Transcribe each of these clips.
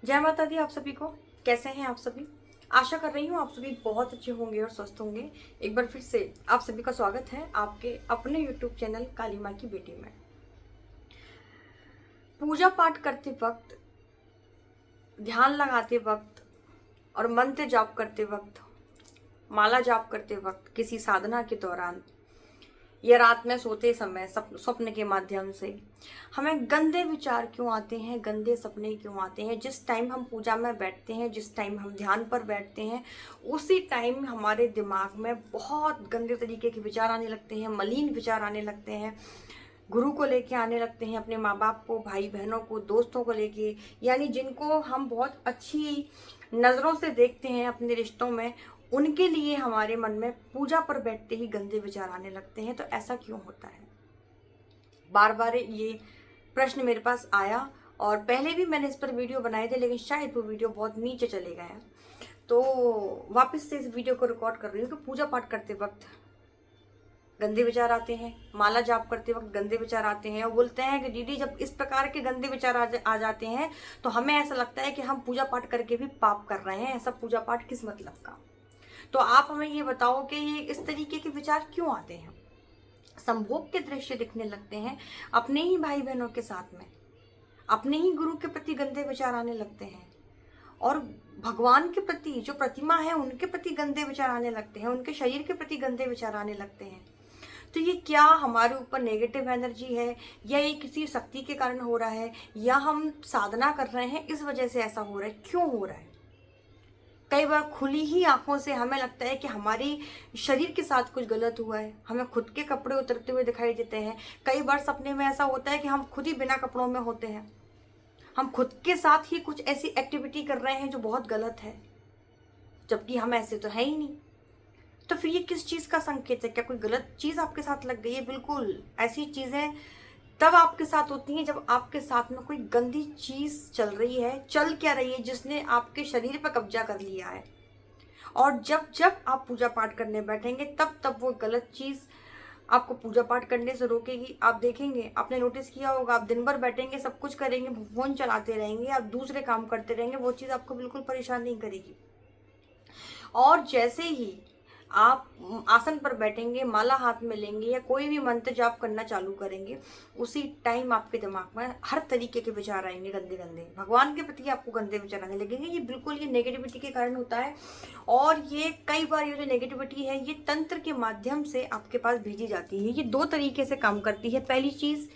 जय माता दी आप सभी को। कैसे हैं आप सभी? आशा कर रही हूँ आप सभी बहुत अच्छे होंगे और स्वस्थ होंगे। एक बार फिर से आप सभी का स्वागत है आपके अपने YouTube चैनल काली माँ की बेटी में। पूजा पाठ करते वक्त, ध्यान लगाते वक्त और मंत्र जाप करते वक्त, माला जाप करते वक्त, किसी साधना के दौरान या रात में सोते समय स्वप्न के माध्यम से हमें गंदे विचार क्यों आते हैं, गंदे सपने क्यों आते हैं। जिस टाइम हम पूजा में बैठते हैं, जिस टाइम हम ध्यान पर बैठते हैं, उसी टाइम हमारे दिमाग में बहुत गंदे तरीके के विचार आने लगते हैं, मलिन विचार आने लगते हैं, गुरु को लेके आने लगते हैं, अपने माँ बाप को, भाई बहनों को, दोस्तों को लेके, यानी जिनको हम बहुत अच्छी नज़रों से देखते हैं अपने रिश्तों में, उनके लिए हमारे मन में पूजा पर बैठते ही गंदे विचार आने लगते हैं। तो ऐसा क्यों होता है? बार बार ये प्रश्न मेरे पास आया और पहले भी मैंने इस पर वीडियो बनाए थे, लेकिन शायद वो वीडियो बहुत नीचे चले गए हैं, तो वापस से इस वीडियो को रिकॉर्ड कर रही हूँ कि पूजा पाठ करते वक्त गंदे विचार आते हैं, माला जाप करते वक्त गंदे विचार आते हैं, और बोलते हैं कि दीदी जब इस प्रकार के गंदे विचार आ जाते हैं तो हमें ऐसा लगता है कि हम पूजा पाठ करके भी पाप कर रहे हैं। ऐसा पूजा पाठ किस मतलब का? तो आप हमें ये बताओ कि ये इस तरीके के विचार क्यों आते हैं? संभोग के दृश्य दिखने लगते हैं अपने ही भाई बहनों के साथ में, अपने ही गुरु के प्रति गंदे विचार आने लगते हैं, और भगवान के प्रति जो प्रतिमा है उनके प्रति गंदे विचार आने लगते हैं, उनके शरीर के प्रति गंदे विचार आने लगते हैं। तो ये क्या हमारे ऊपर नेगेटिव एनर्जी है, या ये किसी शक्ति के कारण हो रहा है, या हम साधना कर रहे हैं इस वजह से ऐसा हो रहा है? क्यों हो रहा है? कई बार खुली ही आंखों से हमें लगता है कि हमारी शरीर के साथ कुछ गलत हुआ है, हमें खुद के कपड़े उतरते हुए दिखाई देते हैं। कई बार सपने में ऐसा होता है कि हम खुद ही बिना कपड़ों में होते हैं, हम खुद के साथ ही कुछ ऐसी एक्टिविटी कर रहे हैं जो बहुत गलत है, जबकि हम ऐसे तो है ही नहीं। तो फिर ये किस चीज़ का संकेत है? क्या कोई गलत चीज़ आपके साथ लग गई है? बिल्कुल ऐसी चीज़ें तब आपके साथ होती हैं जब आपके साथ में कोई गंदी चीज़ चल रही है, चल क्या रही है, जिसने आपके शरीर पर कब्जा कर लिया है। और जब जब आप पूजा पाठ करने बैठेंगे तब तब वो गलत चीज़ आपको पूजा पाठ करने से रोकेगी। आप देखेंगे, आपने नोटिस किया होगा, आप दिन भर बैठेंगे, सब कुछ करेंगे, फोन चलाते रहेंगे, आप दूसरे काम करते रहेंगे, वो चीज़ आपको बिल्कुल परेशान नहीं करेगी। और जैसे ही आप आसन पर बैठेंगे, माला हाथ में लेंगे या कोई भी मंत्र जाप करना चालू करेंगे, उसी टाइम आपके दिमाग में हर तरीके के विचार आएंगे, गंदे गंदे, भगवान के प्रति आपको गंदे विचार आने लगेंगे। ये बिल्कुल ये नेगेटिविटी के कारण होता है। और ये कई बार ये जो नेगेटिविटी है ये तंत्र के माध्यम से आपके पास भेजी जाती है। ये दो तरीके से काम करती है। पहली चीज़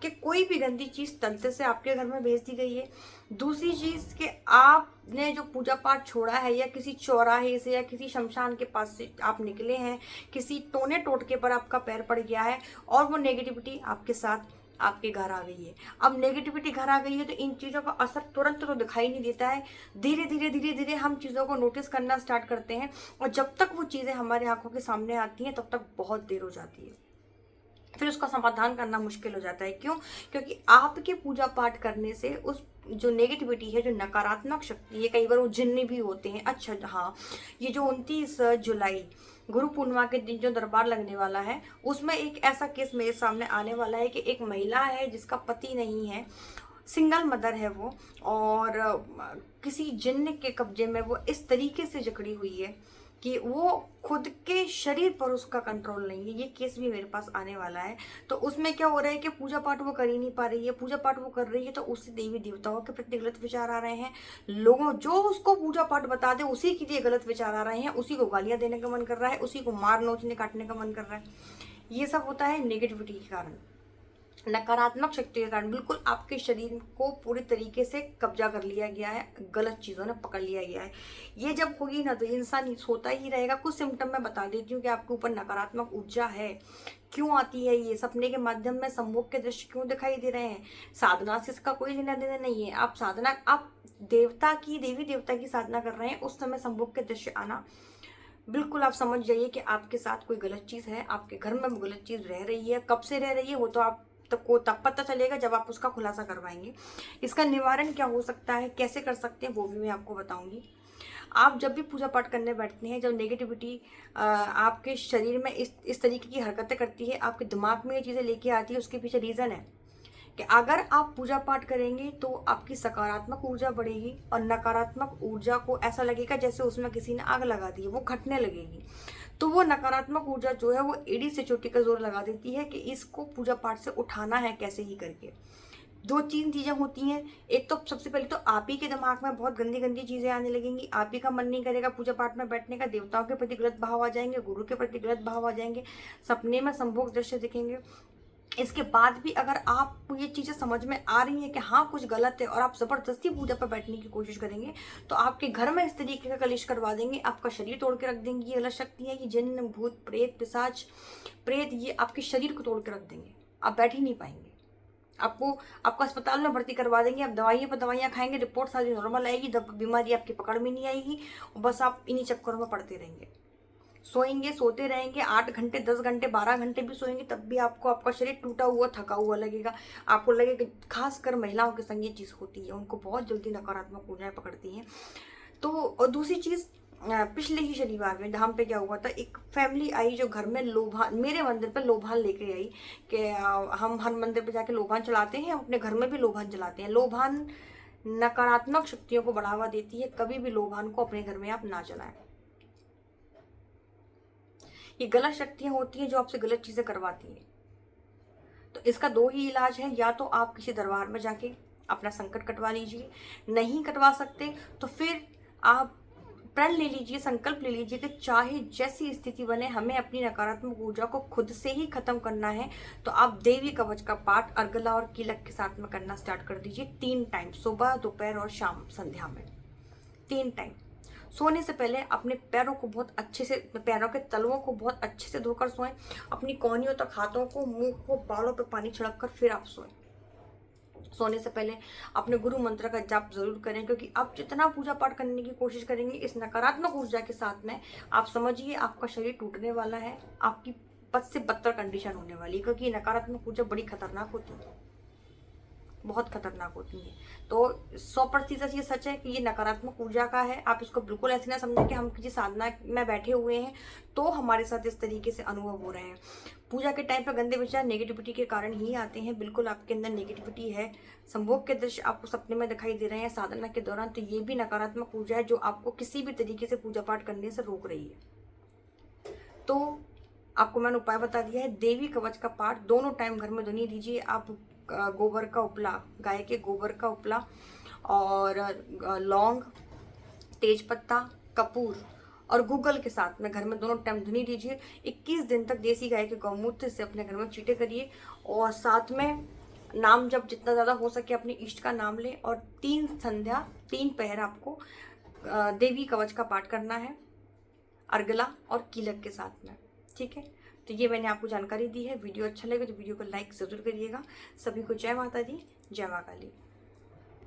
कि कोई भी गंदी चीज़ तंत्र से आपके घर में भेज दी गई है। दूसरी चीज़ कि आपने जो पूजा पाठ छोड़ा है, या किसी चौराहे से या किसी शमशान के पास से आप निकले हैं, किसी टोने टोटके पर आपका पैर पड़ गया है और वो नेगेटिविटी आपके साथ आपके घर आ गई है। अब नेगेटिविटी घर आ गई है तो इन चीज़ों का असर तुरंत तो दिखाई नहीं देता है। धीरे धीरे धीरे धीरे हम चीज़ों को नोटिस करना स्टार्ट करते हैं, और जब तक वो चीज़ें हमारे आंखों के सामने आती हैं तब तक बहुत देर हो जाती है। फिर उसका समाधान करना मुश्किल हो जाता है। क्यों? क्योंकि आपके पूजा पाठ करने से उस जो नेगेटिविटी है, जो नकारात्मक शक्ति है, कई बार वो जिन्नी भी होते हैं। अच्छा हाँ, ये जो 29 जुलाई गुरु पूर्णिमा के दिन जो दरबार लगने वाला है, उसमें एक ऐसा केस मेरे सामने आने वाला है कि एक महिला है जिसका पति नहीं है, सिंगल मदर है वो, और किसी जिन्न के कब्जे में वो इस तरीके से जकड़ी हुई है कि वो खुद के शरीर पर उसका कंट्रोल नहीं है। ये केस भी मेरे पास आने वाला है। तो उसमें क्या हो रहा है कि पूजा पाठ वो कर ही नहीं पा रही है, पूजा पाठ वो कर रही है तो उससे देवी देवताओं के प्रति गलत विचार आ रहे हैं, लोगों जो उसको पूजा पाठ बता दे उसी के लिए गलत विचार आ रहे हैं, उसी को गालियां देने का मन कर रहा है, उसी को मार नोचने काटने का मन कर रहा है। ये सब होता है नेगेटिविटी के कारण, नकारात्मक शक्ति के कारण। बिल्कुल आपके शरीर को पूरी तरीके से कब्जा कर लिया गया है, गलत चीज़ों ने पकड़ लिया गया है। ये जब होगी ना तो इंसान सोता ही रहेगा। कुछ सिम्टम मैं बता देती हूँ कि आपके ऊपर नकारात्मक ऊर्जा है, क्यों आती है, ये सपने के माध्यम में संभोग के दृश्य क्यों दिखाई दे रहे हैं। साधना से इसका कोई लेना देना नहीं है। आप साधना, आप देवता की, देवी देवता की साधना कर रहे हैं, उस समय संभोग के दृश्य आना, बिल्कुल आप समझ जाइए कि आपके साथ कोई गलत चीज़ है, आपके घर में गलत चीज़ रह रही है। कब से रह रही है वो तो आप तब पता चलेगा जब आप उसका खुलासा करवाएंगे। इसका निवारण क्या हो सकता है, कैसे कर सकते हैं, वो भी मैं आपको बताऊंगी। आप जब भी पूजा पाठ करने बैठते हैं, जब नेगेटिविटी आपके शरीर में इस तरीके की हरकतें करती है, आपके दिमाग में ये चीज़ें लेके आती है, उसके पीछे रीज़न है कि अगर आप पूजा पाठ करेंगे तो आपकी सकारात्मक ऊर्जा बढ़ेगी और नकारात्मक ऊर्जा को ऐसा लगेगा जैसे उसमें किसी ने आग लगा दी है, वो घटने लगेगी। तो वो नकारात्मक ऊर्जा जो है वो एड़ी से चोटी का जोर लगा देती है कि इसको पूजा पाठ से उठाना है कैसे ही करके। दो तीन चीजें होती हैं। एक तो सबसे पहले तो आप ही के दिमाग में बहुत गंदी गंदी चीजें आने लगेंगी, आप ही का मन नहीं करेगा पूजा पाठ में बैठने का, देवताओं के प्रति गलत भाव आ जाएंगे, गुरु के प्रति गलत भाव आ जाएंगे, सपने में संभोग दृश्य दिखेंगे। इसके बाद भी अगर आपको ये चीजें समझ में आ रही हैं कि हाँ कुछ गलत है और आप जबरदस्ती पूजा पर बैठने की कोशिश करेंगे तो आपके घर में इस तरीके का कलेश करवा देंगे, आपका शरीर तोड़ के रख देंगी। ये गलत शक्ति है, ये जिन्न भूत प्रेत पिशाच प्रेत ये आपके शरीर को तोड़ के रख देंगे, आप बैठ ही नहीं पाएंगे। आपको अस्पताल में भर्ती करवा देंगे, आप दवाइयों पर दवाइयाँ खाएंगे, रिपोर्ट सारी नॉर्मल आएगी, बीमारी आपकी पकड़ में नहीं आएगी और बस आप इन्हीं चक्करों में पड़ते रहेंगे। सोएंगे, सोते रहेंगे, 8 घंटे 10 घंटे 12 घंटे भी सोएंगे तब भी आपको आपका शरीर टूटा हुआ थका हुआ लगेगा। आपको लगेगा, खासकर महिलाओं के संग ये चीज़ होती है, उनको बहुत जल्दी नकारात्मक ऊर्जाएं पकड़ती हैं। तो और दूसरी चीज़, पिछले ही शनिवार में धाम पे क्या हुआ था, एक फैमिली आई जो घर में लोभान, मेरे मंदिर पे लोभान लेके आई कि हम हर मंदिर पे जाके लोभान चलाते हैं, हम अपने घर में भी लोभान चलाते हैं। लोभान नकारात्मक शक्तियों को बढ़ावा देती है, कभी भी लोभान को अपने घर में आप ना चलाएं। ये गलत शक्तियां होती हैं जो आपसे गलत चीजें करवाती है। तो इसका दो ही इलाज है, या तो आप किसी दरबार में जाके अपना संकट कटवा लीजिए, नहीं कटवा सकते तो फिर आप प्रण ले लीजिए, संकल्प ले लीजिए कि चाहे जैसी स्थिति बने हमें अपनी नकारात्मक ऊर्जा को खुद से ही खत्म करना है। तो आप देवी कवच का पाठ अर्गला और कीलक के साथ में करना स्टार्ट कर दीजिए 3 टाइम, सुबह दोपहर और शाम संध्या में 3 टाइम। सोने से पहले अपने पैरों को बहुत अच्छे से, पैरों के तलवों को बहुत अच्छे से धोकर सोएं, अपनी कोहनियों तक हाथों को, मुंह को, बालों पे पानी छिड़क कर फिर आप सोएं। सोने से पहले अपने गुरु मंत्र का जाप जरूर करें, क्योंकि आप जितना पूजा पाठ करने की कोशिश करेंगे इस नकारात्मक ऊर्जा के साथ में, आप समझिए आपका शरीर टूटने वाला है, आपकी बद से बदतर कंडीशन होने वाली है, क्योंकि नकारात्मक ऊर्जा बड़ी खतरनाक होती है, बहुत खतरनाक होती है। तो 100% ये सच है कि ये नकारात्मक ऊर्जा का है। आप इसको बिल्कुल ऐसे ना समझें कि हम किसी साधना में बैठे हुए हैं तो हमारे साथ इस तरीके से अनुभव हो रहे हैं। पूजा के टाइम पर गंदे विचार नेगेटिविटी के कारण ही आते हैं। बिल्कुल आपके अंदर नेगेटिविटी है, संभोग के दृश्य आपको सपने में दिखाई दे रहे हैं साधना के दौरान, तो ये भी नकारात्मक ऊर्जा है जो आपको किसी भी तरीके से पूजा पाठ करने से रोक रही है। तो आपको मैंने उपाय बता दिया है। देवी कवच का पाठ दोनों टाइम घर में ध्वनि दीजिए। आप गोबर का उपला, गाय के गोबर का उपला और लौंग, तेज पत्ता, कपूर और गूगल के साथ में घर में दोनों टाइम ध्वनि दीजिए। 21 दिन तक देसी गाय के गौमूत्र से अपने घर में चीटे करिए और साथ में नाम जब जितना ज़्यादा हो सके अपने इष्ट का नाम लें और 3 संध्या 3 पहर आपको देवी कवच का पाठ करना है अर्गला और कीलक के साथ में। ठीक है, तो ये मैंने आपको जानकारी दी है। वीडियो अच्छा लगे तो वीडियो को लाइक ज़रूर करिएगा। सभी को जय माता दी, जय मां काली।